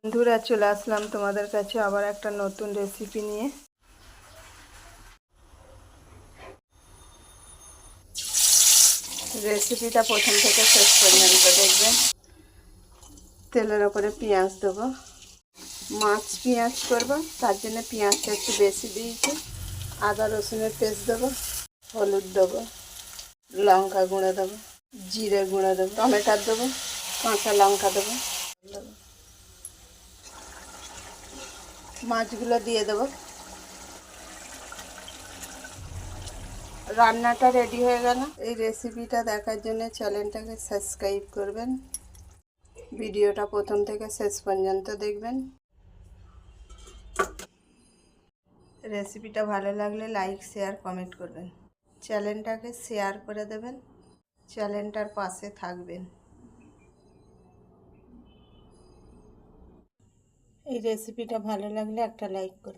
বন্ধুরা, চলে আসলাম তোমাদের কাছে আবার একটা নতুন রেসিপি নিয়ে। রেসিপিটা প্রথম থেকে শেষ পর্যন্ত দেখবেন। তেলের ওপরে পেঁয়াজ দেবো, মাছ পেঁয়াজ করবো, তার জন্য পেঁয়াজটা একটু বেশি দিয়েছি। আদা রসুনের পেস্ট দেবো, হলুদ দেবো, লঙ্কা গুঁড়ো দেবো, জিরে গুঁড়ো দেবো, টমেটো দেবো, কাঁচা লঙ্কা দেবো, মাছগুলো দিয়ে দেবো। রান্নাটা রেডি হয়ে গেল। এই রেসিপিটা দেখার জন্য চ্যানেলটাকে সাবস্ক্রাইব করবেন, ভিডিওটা প্রথম থেকে শেষ পর্যন্ত দেখবেন। রেসিপিটা ভালো লাগলে লাইক শেয়ার কমেন্ট করবেন, চ্যানেলটাকে শেয়ার করে দেবেন, চ্যানেলটার পাশে থাকবেন। এই রেসিপিটা ভালো লাগলে একটা লাইক করবেন।